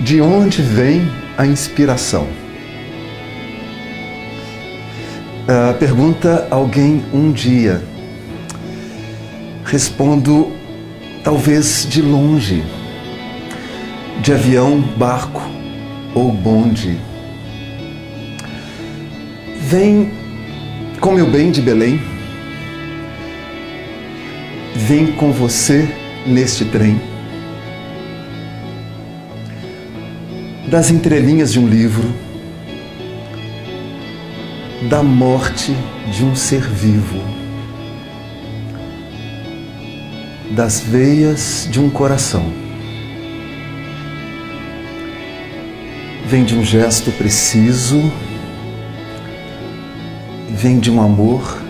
De onde vem a inspiração? Pergunta alguém um dia. Respondo, talvez de longe, de avião, barco ou bonde. Vem com meu bem de Belém. Vem com você neste trem. Das entrelinhas de um livro, da morte de um ser vivo, das veias de um coração. Vem de um gesto preciso, vem de um amor,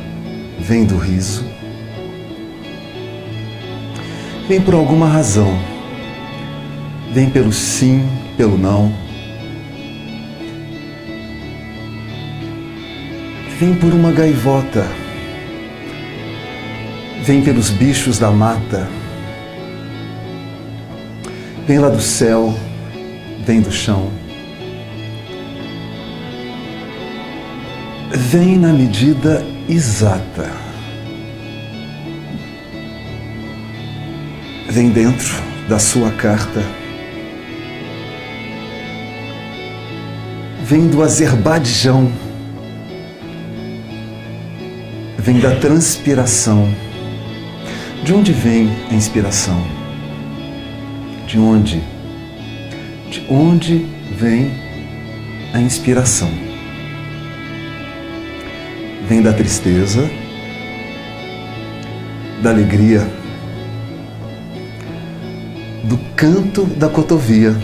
vem do riso. Vem por alguma razão, vem pelo sim, pelo não. Vem por uma gaivota. Vem pelos bichos da mata. Vem lá do céu, vem do chão. Vem na medida exata. Vem dentro da sua carta. Vem do Azerbaijão, vem da transpiração. De onde vem a inspiração? De onde? De onde vem a inspiração? Vem da tristeza, da alegria, do canto da cotovia.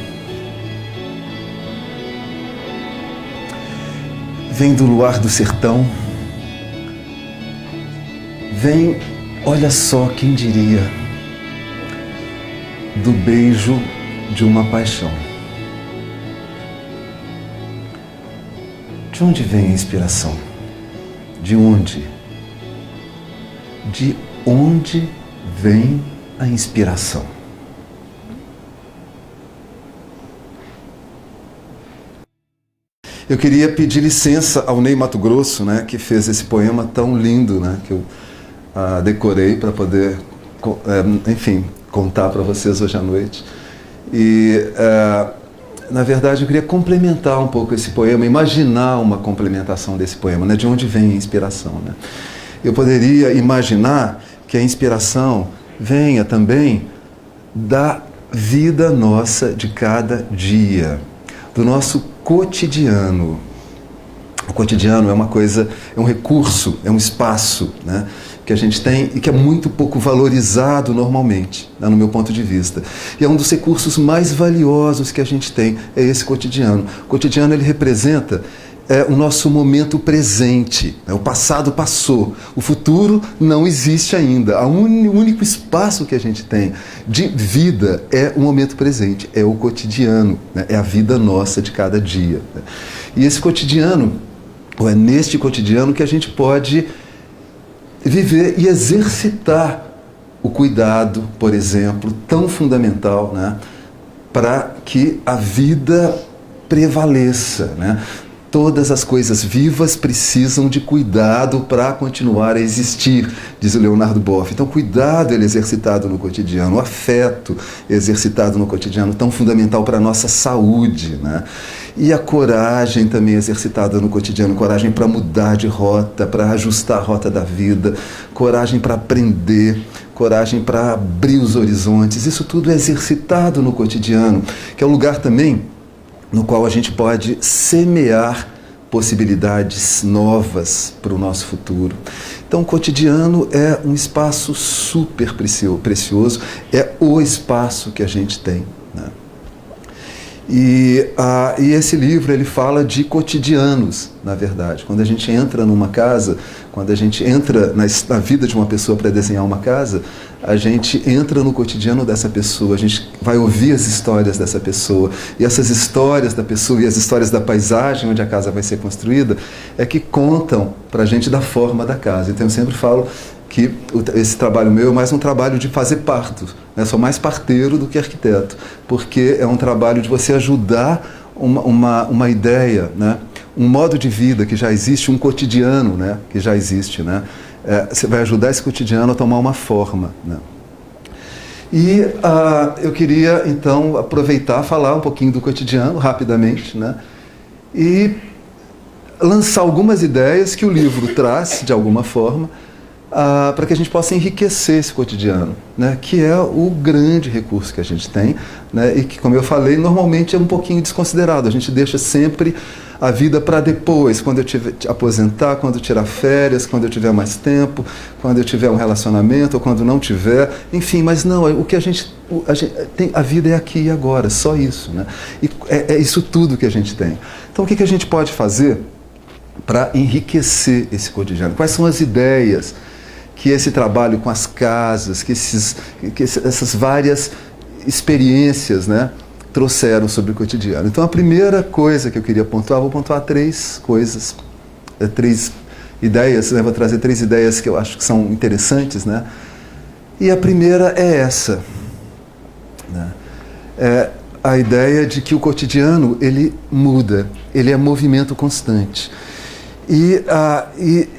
Vem do luar do sertão. Vem, olha só quem diria, do beijo de uma paixão. De onde vem a inspiração? De onde? De onde vem a inspiração? Eu queria pedir licença ao Ney Matogrosso, né, que fez esse poema tão lindo, né, que eu decorei para poder, enfim, contar para vocês hoje à noite. E, na verdade, eu queria complementar um pouco esse poema, imaginar uma complementação desse poema, né, de onde vem a inspiração. Né? Eu poderia imaginar que a inspiração venha também da vida nossa de cada dia, do nosso cotidiano. O cotidiano é uma coisa, é um recurso, é um espaço, né, que a gente tem e que é muito pouco valorizado normalmente, né, no meu ponto de vista. E é um dos recursos mais valiosos que a gente tem, é esse cotidiano. O cotidiano, ele representa o nosso momento presente. Né? O passado passou, o futuro não existe ainda. O único espaço que a gente tem de vida é o momento presente, é o cotidiano, né? É a vida nossa de cada dia. Né? E esse cotidiano, ou é neste cotidiano que a gente pode viver e exercitar o cuidado, por exemplo, tão fundamental, né? Para que a vida prevaleça, né? Todas as coisas vivas precisam de cuidado para continuar a existir, diz o Leonardo Boff. Então, cuidado ele é exercitado no cotidiano, o afeto exercitado no cotidiano, tão fundamental para a nossa saúde, né? E a coragem também exercitada no cotidiano, coragem para mudar de rota, para ajustar a rota da vida, coragem para aprender, coragem para abrir os horizontes. Isso tudo é exercitado no cotidiano, que é um lugar também no qual a gente pode semear possibilidades novas para o nosso futuro. Então, o cotidiano é um espaço super precioso, é o espaço que a gente tem, né? E esse livro ele fala de cotidianos, na verdade. Quando a gente entra numa casa, quando a gente entra na vida de uma pessoa para desenhar uma casa, a gente entra no cotidiano dessa pessoa, a gente vai ouvir as histórias dessa pessoa. E essas histórias da pessoa e as histórias da paisagem onde a casa vai ser construída é que contam para a gente da forma da casa. Então eu sempre falo que esse trabalho meu é mais um trabalho de fazer parto, né? Sou mais parteiro do que arquiteto, porque é um trabalho de você ajudar uma ideia, né? Um modo de vida que já existe, um cotidiano, né? Que já existe, né? Você vai ajudar esse cotidiano a tomar uma forma, né? E eu queria então aproveitar, falar um pouquinho do cotidiano rapidamente, né? E lançar algumas ideias que o livro traz de alguma forma, para que a gente possa enriquecer esse cotidiano, né, que é o grande recurso que a gente tem, né, e que, como eu falei, normalmente é um pouquinho desconsiderado. A gente deixa sempre a vida para depois, quando eu tiver aposentar, quando eu tirar férias, quando eu tiver mais tempo, quando eu tiver um relacionamento ou quando não tiver, enfim, mas não, o que a gente tem, a vida é aqui e agora, só isso, né? E é isso tudo que a gente tem. Então o que a gente pode fazer para enriquecer esse cotidiano? Quais são as ideias que esse trabalho com as casas, essas várias experiências, né, trouxeram sobre o cotidiano? Então a primeira coisa que eu queria pontuar, vou pontuar 3 coisas, 3 ideias, né, vou trazer 3 ideias que eu acho que são interessantes, né? E a primeira é essa, né? É a ideia de que o cotidiano, ele muda, ele é movimento constante. E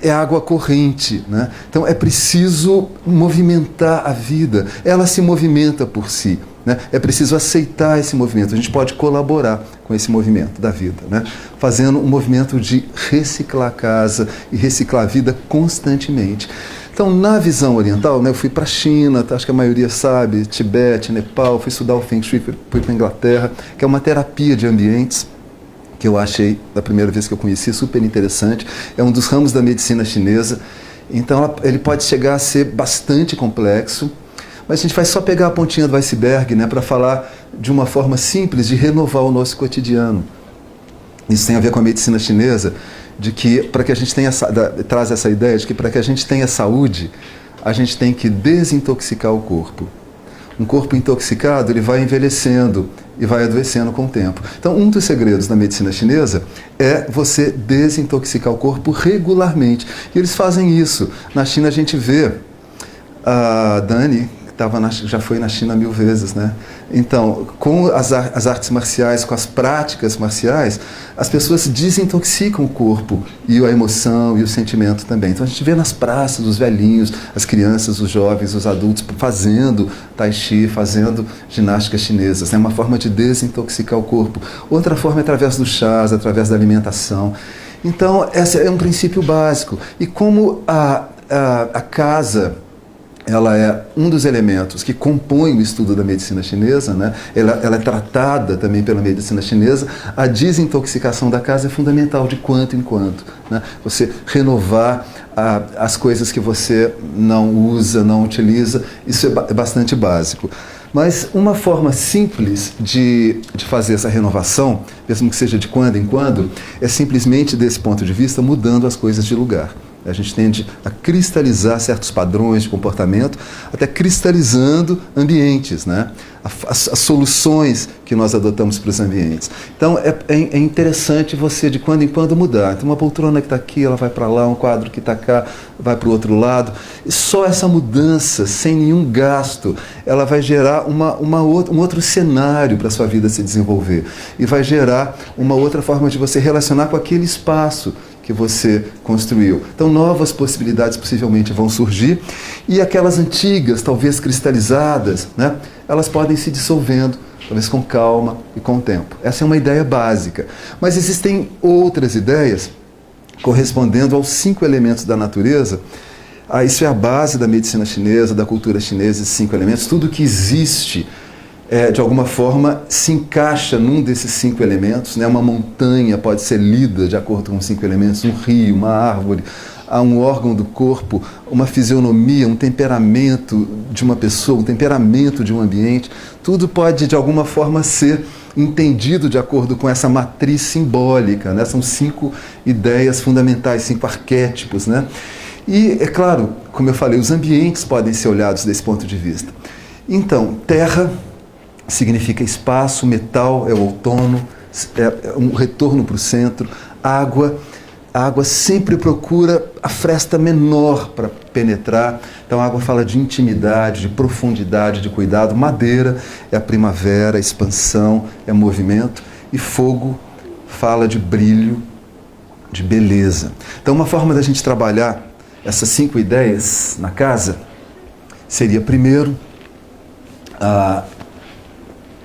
é água corrente, né? Então é preciso movimentar a vida, ela se movimenta por si, né? É preciso aceitar esse movimento, a gente pode colaborar com esse movimento da vida, né? Fazendo um movimento de reciclar a casa e reciclar a vida constantemente. Então, na visão oriental, né, eu fui para a China, acho que a maioria sabe, Tibete, Nepal, fui estudar o Feng Shui, fui para a Inglaterra, que é uma terapia de ambientes, que eu achei, da primeira vez que eu conheci, super interessante. É um dos ramos da medicina chinesa. Então, ele pode chegar a ser bastante complexo, mas a gente vai só pegar a pontinha do iceberg, né, para falar de uma forma simples de renovar o nosso cotidiano. Isso tem a ver com a medicina chinesa, de que para que a gente tenha, traz essa ideia de que para que a gente tenha saúde, a gente tem que desintoxicar o corpo. Um corpo intoxicado, ele vai envelhecendo e vai adoecendo com o tempo. Então, um dos segredos da medicina chinesa é você desintoxicar o corpo regularmente. E eles fazem isso. Na China a gente vê a Dani, que já foi na China 1000 vezes, né? Então, com as artes marciais, com as práticas marciais, as pessoas desintoxicam o corpo e a emoção e o sentimento também. Então a gente vê nas praças os velhinhos, as crianças, os jovens, os adultos fazendo tai chi, fazendo ginásticas chinesas. É uma forma de desintoxicar o corpo. Outra forma é através dos chás, através da alimentação. Então, esse é um princípio básico. E como a casa, ela é um dos elementos que compõem o estudo da medicina chinesa, né? Ela é tratada também pela medicina chinesa. A desintoxicação da casa é fundamental de quanto em quanto, né? Você renovar as coisas que você não usa, não utiliza, isso é bastante básico. Mas uma forma simples de fazer essa renovação, mesmo que seja de quando em quando, é simplesmente, desse ponto de vista, mudando as coisas de lugar. A gente tende a cristalizar certos padrões de comportamento, até cristalizando ambientes, né? As soluções que nós adotamos para os ambientes. Então, é interessante você, de quando em quando, mudar. Então, uma poltrona que está aqui, ela vai para lá, um quadro que está cá, vai para o outro lado. E só essa mudança, sem nenhum gasto, ela vai gerar um outro cenário para a sua vida se desenvolver. E vai gerar uma outra forma de você relacionar com aquele espaço que você construiu. Então, novas possibilidades possivelmente vão surgir, e aquelas antigas, talvez cristalizadas, né, elas podem se dissolvendo, talvez com calma e com o tempo. Essa é uma ideia básica. Mas existem outras ideias correspondendo aos 5 elementos da natureza. Isso é a base da medicina chinesa, da cultura chinesa, esses 5 elementos. Tudo que existe de alguma forma, se encaixa num desses 5 elementos, né? Uma montanha pode ser lida de acordo com os 5 elementos, um rio, uma árvore, um órgão do corpo, uma fisionomia, um temperamento de uma pessoa, um temperamento de um ambiente. Tudo pode, de alguma forma, ser entendido de acordo com essa matriz simbólica, né? São 5 ideias fundamentais, 5 arquétipos, né? E, é claro, como eu falei, os ambientes podem ser olhados desse ponto de vista. Então, terra significa espaço, metal é o outono, é um retorno para o centro, água. A água sempre procura a fresta menor para penetrar. Então a água fala de intimidade, de profundidade, de cuidado. Madeira é a primavera, a expansão, é movimento. E fogo fala de brilho, de beleza. Então uma forma da gente trabalhar essas 5 ideias na casa seria, primeiro,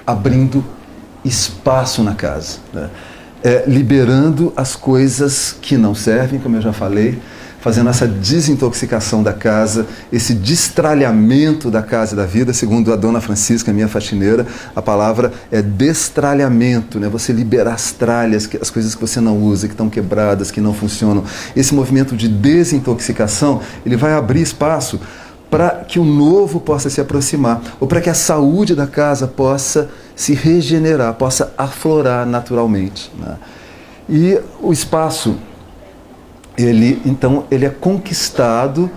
abrindo espaço na casa, né? Liberando as coisas que não servem, como eu já falei, fazendo essa desintoxicação da casa, esse destralhamento da casa e da vida. Segundo a Dona Francisca, minha faxineira, a palavra é destralhamento, né? Você liberar as tralhas, as coisas que você não usa, que estão quebradas, que não funcionam. Esse movimento de desintoxicação, ele vai abrir espaço para que o novo possa se aproximar, ou para que a saúde da casa possa se regenerar, possa aflorar naturalmente, né? E o espaço, ele é conquistado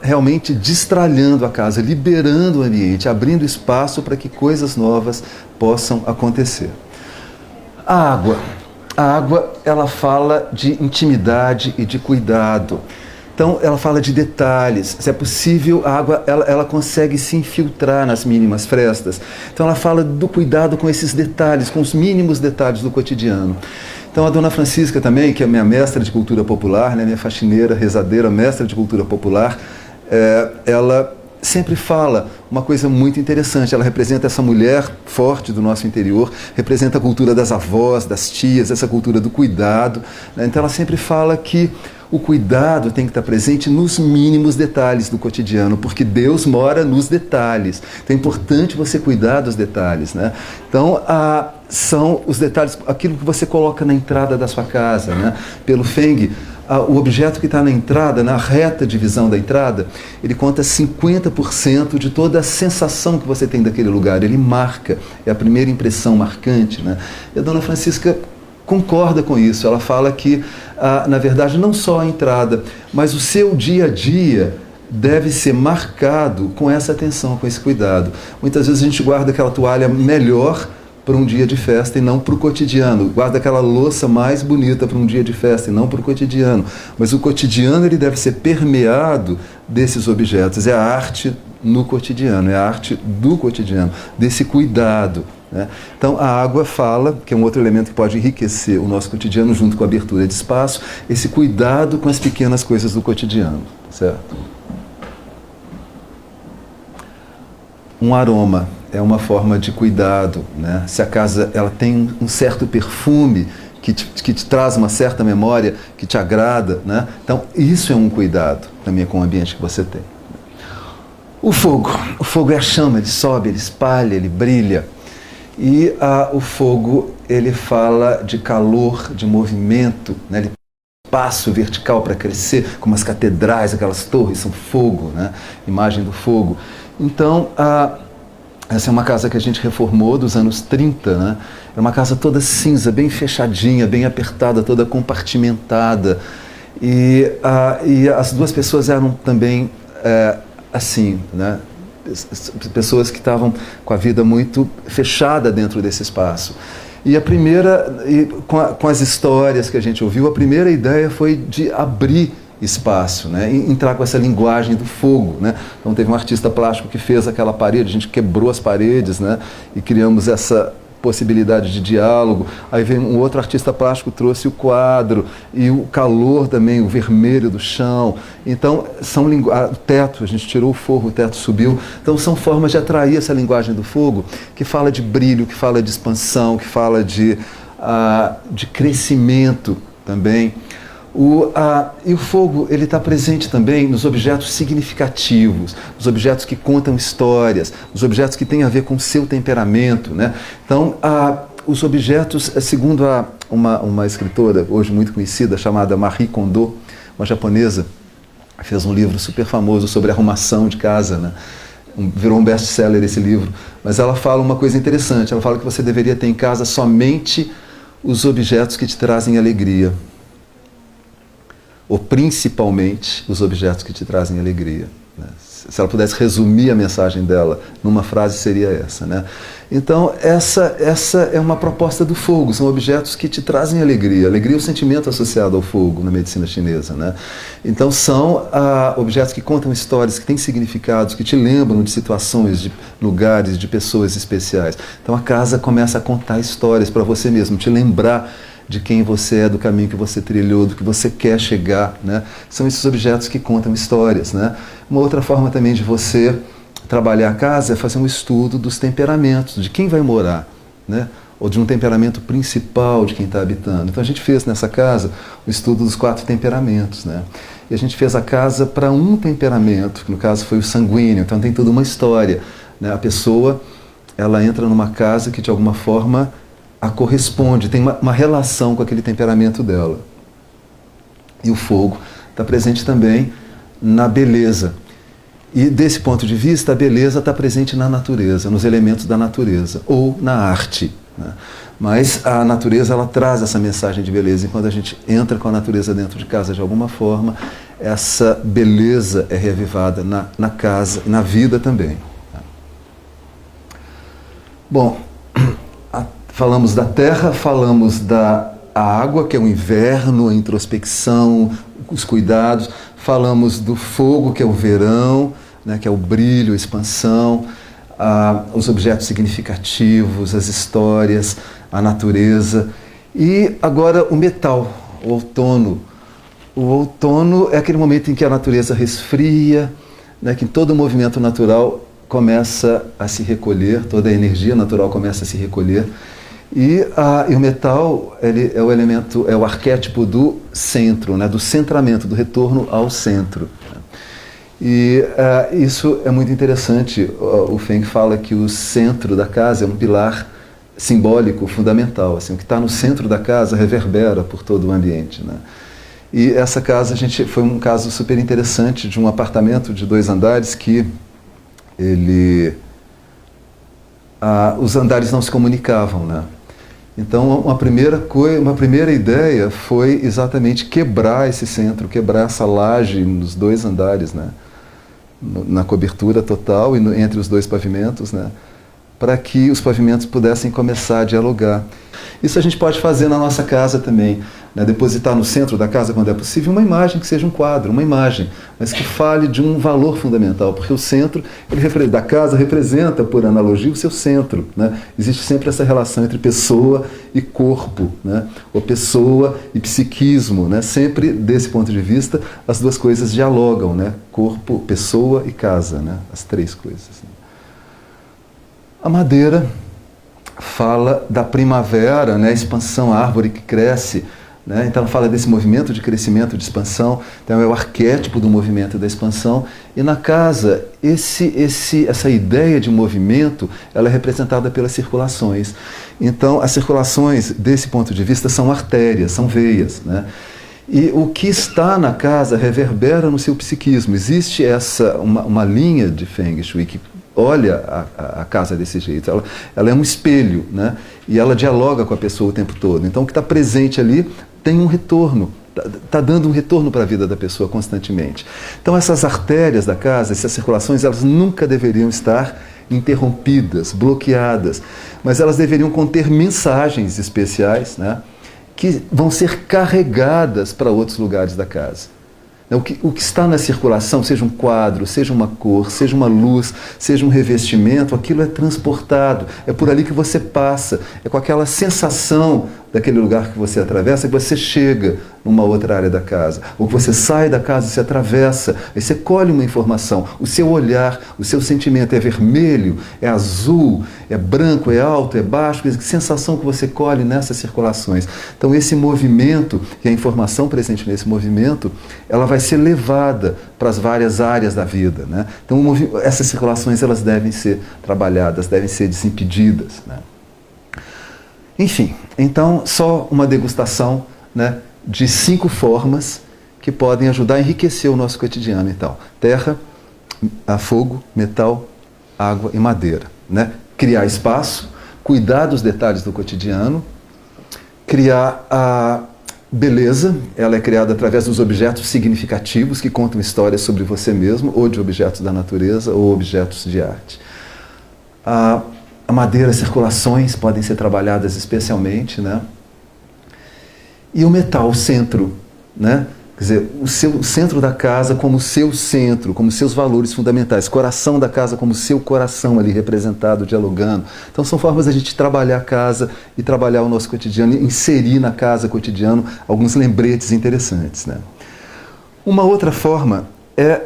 realmente destralhando a casa, liberando o ambiente, abrindo espaço para que coisas novas possam acontecer. A água, ela fala de intimidade e de cuidado. Então, ela fala de detalhes. Se é possível, a água ela consegue se infiltrar nas mínimas frestas. Então, ela fala do cuidado com esses detalhes, com os mínimos detalhes do cotidiano. Então, a Dona Francisca também, que é minha mestra de cultura popular, né, minha faxineira, rezadeira, mestra de cultura popular, ela sempre fala uma coisa muito interessante. Ela representa essa mulher forte do nosso interior, representa a cultura das avós, das tias, essa cultura do cuidado, né? Então, ela sempre fala que o cuidado tem que estar presente nos mínimos detalhes do cotidiano, porque Deus mora nos detalhes. Então é importante você cuidar dos detalhes, né? Então, são os detalhes, aquilo que você coloca na entrada da sua casa, né? Pelo Feng, o objeto que está na entrada, na reta de visão da entrada, ele conta 50% de toda a sensação que você tem daquele lugar. Ele marca, é a primeira impressão marcante, né? E a Dona Francisca concorda com isso. Ela fala que, na verdade, não só a entrada, mas o seu dia a dia deve ser marcado com essa atenção, com esse cuidado. Muitas vezes a gente guarda aquela toalha melhor para um dia de festa e não para o cotidiano. Guarda aquela louça mais bonita para um dia de festa e não para o cotidiano. Mas o cotidiano, ele deve ser permeado desses objetos. É a arte no cotidiano, é a arte do cotidiano, desse cuidado, né? Então, a água fala, que é um outro elemento que pode enriquecer o nosso cotidiano, junto com a abertura de espaço, esse cuidado com as pequenas coisas do cotidiano, certo? Um aroma é uma forma de cuidado, né? Se a casa ela tem um certo perfume que te traz uma certa memória, que te agrada, né? Então, isso é um cuidado também com o ambiente que você tem. O fogo é a chama, ele sobe, ele espalha, ele brilha. E o fogo, ele fala de calor, de movimento, né? Ele espaço vertical para crescer, como as catedrais, aquelas torres são fogo, né? Imagem do fogo. Então, essa é uma casa que a gente reformou dos anos 30, né? Era uma casa toda cinza, bem fechadinha, bem apertada, toda compartimentada. E as duas pessoas eram também assim, né? Pessoas que estavam com a vida muito fechada dentro desse espaço. E a primeira, com as histórias que a gente ouviu, a primeira ideia foi de abrir espaço, né? E entrar com essa linguagem do fogo, né? Então teve um artista plástico que fez aquela parede, a gente quebrou as paredes, né? E criamos essa possibilidade de diálogo. Aí veio um outro artista plástico, trouxe o quadro e o calor também, o vermelho do chão. Então, o teto, a gente tirou o forro, o teto subiu. Então, são formas de atrair essa linguagem do fogo, que fala de brilho, que fala de expansão, que fala de crescimento também. E o fogo, ele está presente também nos objetos significativos, nos objetos que contam histórias, nos objetos que têm a ver com o seu temperamento, né? Então, os objetos, segundo uma escritora hoje muito conhecida, chamada Marie Kondo, uma japonesa, fez um livro super famoso sobre arrumação de casa, né? virou um best-seller esse livro, mas ela fala uma coisa interessante, ela fala que você deveria ter em casa somente os objetos que te trazem alegria, ou principalmente os objetos que te trazem alegria, né? Se ela pudesse resumir a mensagem dela numa frase, seria essa, né? Então, essa é uma proposta do fogo, são objetos que te trazem alegria. Alegria é o sentimento associado ao fogo na medicina chinesa, né? Então, são objetos que contam histórias, que têm significados, que te lembram de situações, de lugares, de pessoas especiais. Então, a casa começa a contar histórias para você mesmo, te lembrar de quem você é, do caminho que você trilhou, do que você quer chegar, né? São esses objetos que contam histórias, né? Uma outra forma também de você trabalhar a casa é fazer um estudo dos temperamentos, de quem vai morar, né? Ou de um temperamento principal de quem está habitando. Então a gente fez nessa casa o estudo dos 4 temperamentos, né? E a gente fez a casa para um temperamento, que no caso foi o sanguíneo, então tem toda uma história, né? A pessoa, ela entra numa casa que de alguma forma a corresponde, tem uma relação com aquele temperamento dela. E o fogo está presente também na beleza. E desse ponto de vista, a beleza está presente na natureza, nos elementos da natureza, ou na arte, né? Mas a natureza, ela traz essa mensagem de beleza, e quando a gente entra com a natureza dentro de casa de alguma forma, essa beleza é reavivada na casa, na vida também. Bom, falamos da terra, falamos da água, que é o inverno, a introspecção, os cuidados. Falamos do fogo, que é o verão, né, que é o brilho, a expansão, os objetos significativos, as histórias, a natureza. E agora o metal, o outono. O outono é aquele momento em que a natureza resfria, né, que todo o movimento natural começa a se recolher, toda a energia natural começa a se recolher. E o metal, ele é o elemento, é o arquétipo do centro, né, do centramento, do retorno ao centro. E isso é muito interessante. O Feng fala que o centro da casa é um pilar simbólico fundamental. Assim, o que está no centro da casa reverbera por todo o ambiente, né? E essa casa, foi um caso super interessante de um apartamento de 2 andares que os andares não se comunicavam, né? Então, uma primeira ideia foi exatamente quebrar esse centro, quebrar essa laje nos 2 andares, né? Na cobertura total e entre os 2 pavimentos, né? Para que os pavimentos pudessem começar a dialogar. Isso a gente pode fazer na nossa casa também, né? Depositar no centro da casa, quando é possível, uma imagem que seja um quadro, uma imagem, mas que fale de um valor fundamental, porque o centro da casa representa, por analogia, o seu centro, né? Existe sempre essa relação entre pessoa e corpo, né? Ou pessoa e psiquismo, né? Sempre desse ponto de vista, as 2 coisas dialogam, né? Corpo, pessoa e casa, né? As 3 coisas, né? A madeira fala da primavera, né? A expansão, a árvore que cresce, né? Então fala desse movimento de crescimento, de expansão. Então é o arquétipo do movimento da expansão. E na casa, essa ideia de movimento, ela é representada pelas circulações. Então as circulações, desse ponto de vista, são artérias, são veias, né? E o que está na casa reverbera no seu psiquismo. Existe uma linha de Feng Shui que olha a casa desse jeito, ela é um espelho, né? E ela dialoga com a pessoa o tempo todo. Então o que está presente ali tem um retorno, está dando um retorno para a vida da pessoa constantemente. Então essas artérias da casa, essas circulações, elas nunca deveriam estar interrompidas, bloqueadas, mas elas deveriam conter mensagens especiais, né? Que vão ser carregadas para outros lugares da casa. O que está na circulação, seja um quadro, seja uma cor, seja uma luz, seja um revestimento, aquilo é transportado, é por ali que você passa, é com aquela sensação daquele lugar que você atravessa que você chega numa outra área da casa, ou que você sai da casa e se atravessa, aí você colhe uma informação, o seu olhar, o seu sentimento é vermelho, é azul, é branco, é alto, é baixo, que sensação que você colhe nessas circulações. Então esse movimento, e a informação presente nesse movimento, ela vai ser levada para as várias áreas da vida, né? Então essas circulações, elas devem ser trabalhadas, devem ser desimpedidas, né? Enfim, então só uma degustação, né, de 5 formas que podem ajudar a enriquecer o nosso cotidiano. Então, terra, fogo, metal, água e madeira, né? Criar espaço, cuidar dos detalhes do cotidiano, criar a beleza. Ela é criada através dos objetos significativos que contam histórias sobre você mesmo, ou de objetos da natureza, ou objetos de arte. A madeira, as circulações podem ser trabalhadas especialmente, né? E o metal, o centro, né? Quer dizer, o centro da casa como seu centro, como seus valores fundamentais, coração da casa como seu coração ali representado, dialogando. Então são formas da gente trabalhar a casa e trabalhar o nosso cotidiano, inserir na casa cotidiano alguns lembretes interessantes, né? Uma outra forma é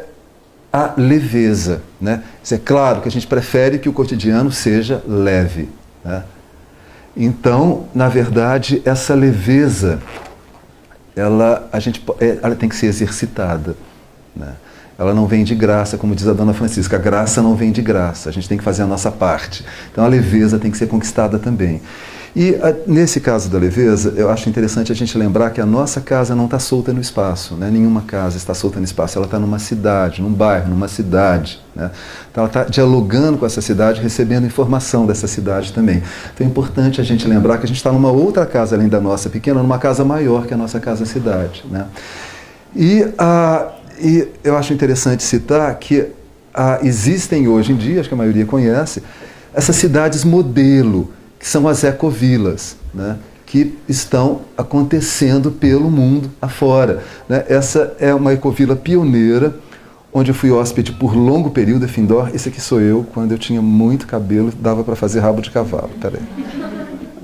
a leveza, né? É claro que a gente prefere que o cotidiano seja leve, né? Então, na verdade, essa leveza ela tem que ser exercitada, né? Ela não vem de graça, como diz a Dona Francisca, a graça não vem de graça, a gente tem que fazer a nossa parte. Então a leveza tem que ser conquistada também. E nesse caso da leveza, eu acho interessante a gente lembrar que a nossa casa não está solta no espaço, né? Nenhuma casa está solta no espaço, ela está numa cidade, num bairro, numa cidade, né? Então ela está dialogando com essa cidade, recebendo informação dessa cidade também. Então é importante a gente lembrar que a gente está numa outra casa além da nossa pequena, numa casa maior que a nossa casa-cidade, né? E eu acho interessante citar que existem hoje em dia, acho que a maioria conhece, essas cidades modelo, que são as ecovilas, né, que estão acontecendo pelo mundo afora, né? Essa é uma ecovila pioneira, onde eu fui hóspede por longo período, a Findor. Esse aqui sou eu, quando eu tinha muito cabelo, dava para fazer rabo de cavalo. Peraí.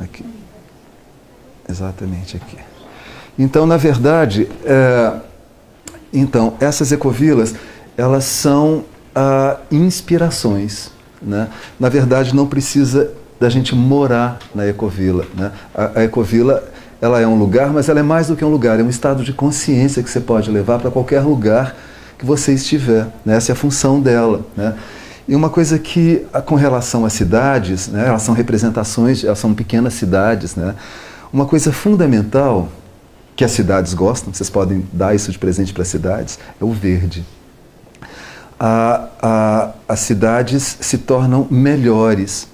Aqui. Exatamente aqui. Então, na verdade, essas ecovilas, elas são inspirações, né? Na verdade, não precisa da gente morar na ecovila, né? A ecovila, ela é um lugar, mas ela é mais do que um lugar, é um estado de consciência que você pode levar para qualquer lugar que você estiver, né? Essa é a função dela, né? E uma coisa que, com relação às cidades, né? Elas são representações, elas são pequenas cidades, né? Uma coisa fundamental que as cidades gostam, vocês podem dar isso de presente para as cidades, é o verde. As cidades se tornam melhores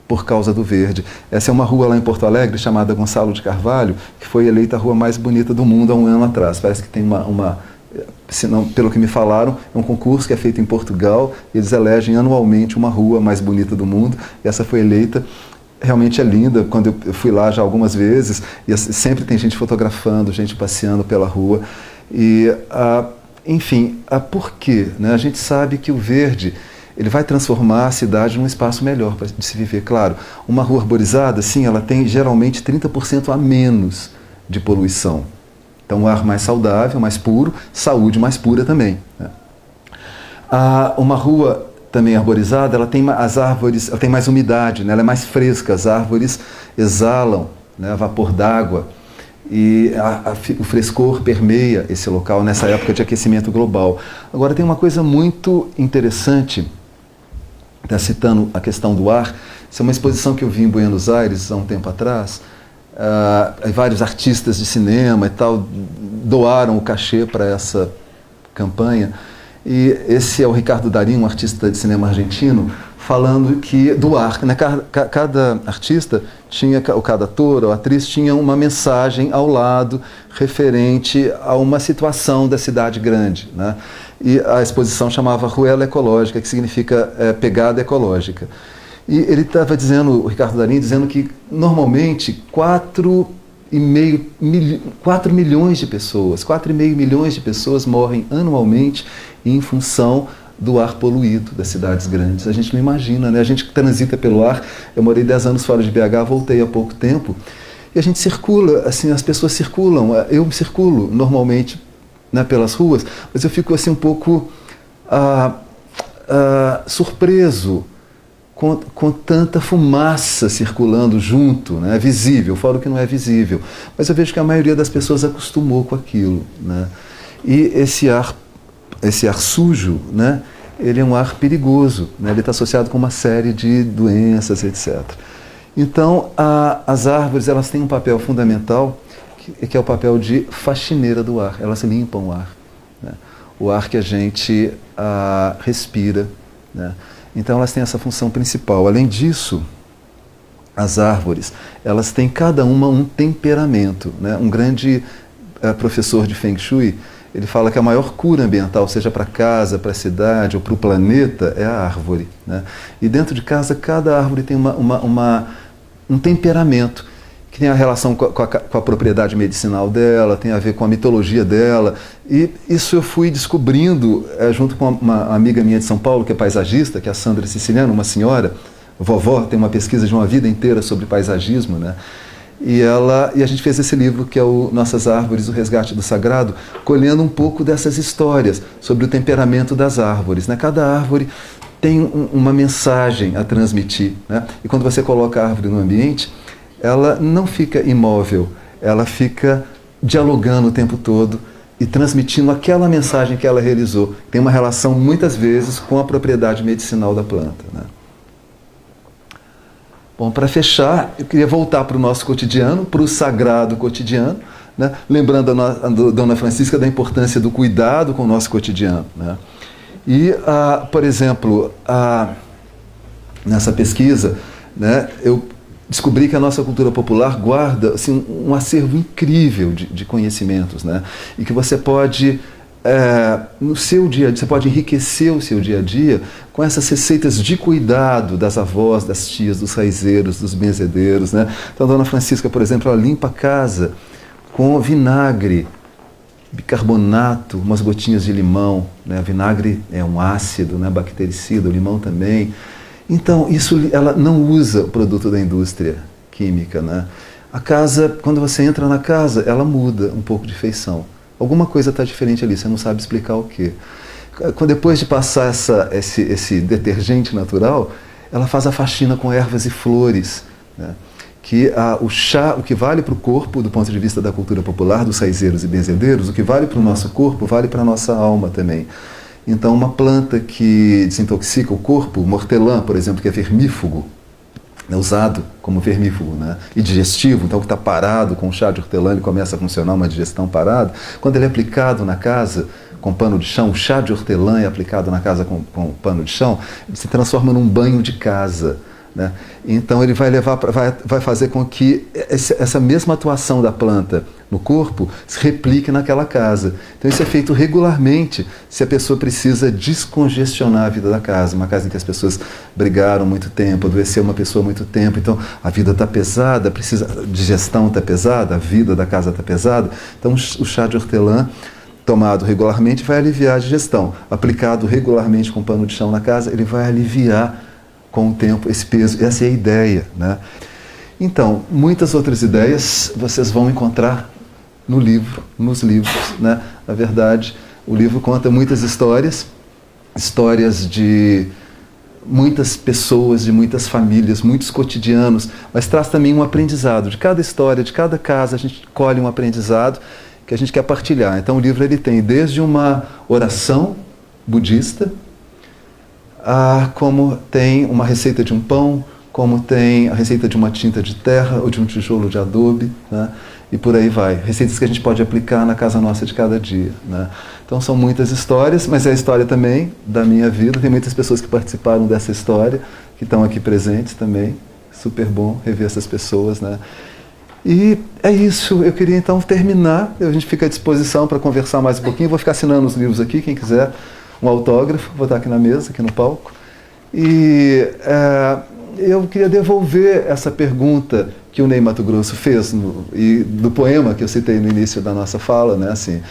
por causa do verde. Essa é uma rua lá em Porto Alegre, chamada Gonçalo de Carvalho, que foi eleita a rua mais bonita do mundo há um ano atrás. Parece que tem se não, pelo que me falaram, é um concurso que é feito em Portugal, e eles elegem anualmente uma rua mais bonita do mundo, e essa foi eleita. Realmente é linda, quando eu fui lá já algumas vezes, e sempre tem gente fotografando, gente passeando pela rua. E, enfim, por quê, né? A gente sabe que o verde, ele vai transformar a cidade num espaço melhor de se viver. Claro, uma rua arborizada, sim, ela tem geralmente 30% a menos de poluição. Então, o ar mais saudável, mais puro, saúde mais pura também, né? Uma rua também arborizada, ela tem as árvores, ela tem mais umidade, né? Ela é mais fresca, as árvores exalam, né, vapor d'água, e o frescor permeia esse local nessa época de aquecimento global. Agora, tem uma coisa muito interessante, está citando a questão do ar. Isso é uma exposição que eu vi em Buenos Aires há um tempo atrás. Vários artistas de cinema e tal doaram o cachê para essa campanha. E esse é o Ricardo Darín, um artista de cinema argentino, falando do ar, né? Cada artista tinha, ou cada ator ou atriz tinha uma mensagem ao lado referente a uma situação da cidade grande, né? E a exposição chamava Ruela Ecológica, que significa pegada ecológica. E ele estava dizendo, o Ricardo Darín, dizendo que normalmente 4,5 milhões de pessoas, 4,5 milhões de pessoas morrem anualmente em função do ar poluído das cidades grandes. A gente não imagina, né? A gente transita pelo ar. Eu morei 10 anos fora de BH, voltei há pouco tempo, e a gente circula, assim, as pessoas circulam. Eu circulo normalmente, né, pelas ruas, mas eu fico assim um pouco surpreso com tanta fumaça circulando junto, né? É visível, fora o que não é visível. Mas eu vejo que a maioria das pessoas acostumou com aquilo, né? E esse ar sujo, né, ele é um ar perigoso, né? Ele está associado com uma série de doenças, etc. Então, as árvores, elas têm um papel fundamental, que é o papel de faxineira do ar. Elas limpam o ar, né? O ar que a gente respira, né? Então elas têm essa função principal. Além disso, as árvores, elas têm cada uma um temperamento, né? Um grande professor de Feng Shui, ele fala que a maior cura ambiental, seja para casa, para a cidade ou para o planeta, é a árvore, né? E dentro de casa, cada árvore tem um temperamento que tem a relação com a propriedade medicinal dela, tem a ver com a mitologia dela. E isso eu fui descobrindo junto com uma amiga minha de São Paulo, que é paisagista, que é a Sandra Siciliano, uma senhora, vovó, tem uma pesquisa de uma vida inteira sobre paisagismo, né? E a gente fez esse livro que é o Nossas Árvores, o Resgate do Sagrado, colhendo um pouco dessas histórias sobre o temperamento das árvores, né? Cada árvore tem uma mensagem a transmitir, né? E quando você coloca a árvore no ambiente, ela não fica imóvel, ela fica dialogando o tempo todo e transmitindo aquela mensagem que ela realizou. Tem uma relação, muitas vezes, com a propriedade medicinal da planta, né? Bom, para fechar, eu queria voltar para o nosso cotidiano, para o sagrado cotidiano, né? Lembrando a Dona Francisca da importância do cuidado com o nosso cotidiano, né? E, por exemplo, nessa pesquisa, né, eu descobri que a nossa cultura popular guarda assim, um acervo incrível de conhecimentos, né? E que você pode, no seu dia a dia, você pode enriquecer o seu dia a dia com essas receitas de cuidado das avós, das tias, dos raizeiros, dos benzedeiros, né? Então a Dona Francisca, por exemplo, ela limpa a casa com vinagre, bicarbonato, umas gotinhas de limão, né? O vinagre é um ácido, né, bactericida, o limão também. Então, isso ela não usa o produto da indústria química, né? A casa, quando você entra na casa, ela muda um pouco de feição. Alguma coisa está diferente ali, você não sabe explicar o quê. Depois de passar esse detergente natural, ela faz a faxina com ervas e flores, né? Que o que vale para o corpo, do ponto de vista da cultura popular, dos raizeiros e benzedeiros, o que vale para o nosso corpo, vale para a nossa alma também. Então, uma planta que desintoxica o corpo, o hortelã, por exemplo, que é vermífugo, é usado como vermífugo, né? E digestivo, então que está parado com o chá de hortelã, ele começa a funcionar uma digestão parada. Quando ele é aplicado na casa com pano de chão, o chá de hortelã é aplicado na casa com pano de chão, ele se transforma num banho de casa, né? Então ele vai fazer com que essa mesma atuação da planta no corpo se replique naquela casa. Então isso é feito regularmente se a pessoa precisa descongestionar a vida da casa, uma casa em que as pessoas brigaram muito tempo, adoeceu uma pessoa muito tempo, então a vida está pesada, a digestão está pesada, a vida da casa está pesada. Então o chá de hortelã tomado regularmente vai aliviar a digestão. Aplicado regularmente com pano de chão na casa, ele vai aliviar com o tempo esse peso. Essa é a ideia, né? Então, muitas outras ideias vocês vão encontrar no livro, nos livros, né? Na verdade, o livro conta muitas histórias de muitas pessoas, de muitas famílias, muitos cotidianos, mas traz também um aprendizado. De cada história, de cada casa, a gente colhe um aprendizado que a gente quer partilhar. Então o livro ele tem desde uma oração budista, como tem uma receita de um pão, como tem a receita de uma tinta de terra ou de um tijolo de adobe, né? E por aí vai. Receitas que a gente pode aplicar na casa nossa de cada dia, né? Então são muitas histórias, mas é a história também da minha vida. Tem muitas pessoas que participaram dessa história, que estão aqui presentes também. Super bom rever essas pessoas, né? E é isso. Eu queria então terminar. A gente fica à disposição para conversar mais um pouquinho. Vou ficar assinando os livros aqui, quem quiser um autógrafo, vou estar aqui na mesa, aqui no palco. E eu queria devolver essa pergunta que o Ney Matogrosso fez, e do poema que eu citei no início da nossa fala, né? Assim,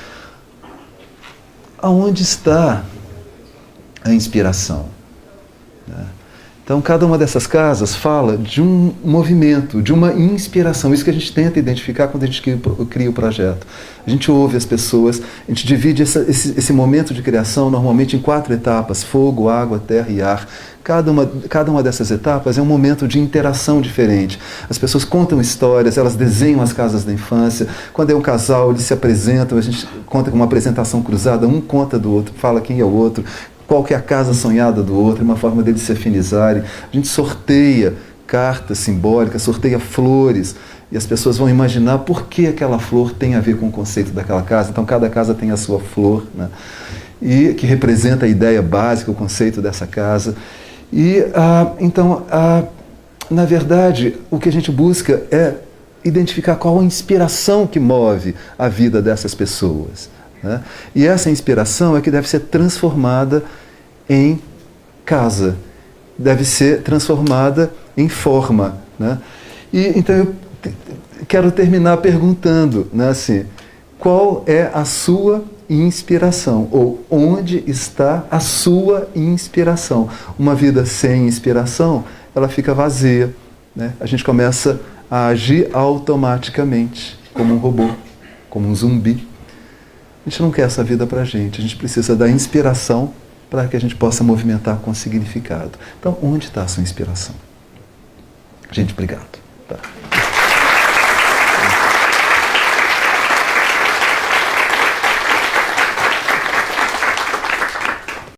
aonde está a inspiração? Né? Então, cada uma dessas casas fala de um movimento, de uma inspiração. Isso que a gente tenta identificar quando a gente cria o projeto. A gente ouve as pessoas, a gente divide esse momento de criação normalmente em 4 etapas: fogo, água, terra e ar. Cada uma dessas etapas é um momento de interação diferente. As pessoas contam histórias, elas desenham as casas da infância. Quando é um casal, eles se apresentam, a gente conta com uma apresentação cruzada, um conta do outro, fala quem é o outro, qual que é a casa sonhada do outro, uma forma deles se afinizarem. A gente sorteia cartas simbólicas, sorteia flores, e as pessoas vão imaginar por que aquela flor tem a ver com o conceito daquela casa. Então cada casa tem a sua flor, né? E que representa a ideia básica, o conceito dessa casa. E, então, na verdade, o que a gente busca é identificar qual a inspiração que move a vida dessas pessoas, né? E essa inspiração é que deve ser transformada em casa, deve ser transformada em forma, né? E então eu quero terminar perguntando, né, assim, qual é a sua inspiração, ou onde está a sua inspiração? Uma vida sem inspiração, ela fica vazia, né? A gente começa a agir automaticamente, como um robô, como um zumbi. A gente não quer essa vida para a gente precisa da inspiração para que a gente possa movimentar com significado. Então, onde está a sua inspiração? Gente, obrigado. Tá.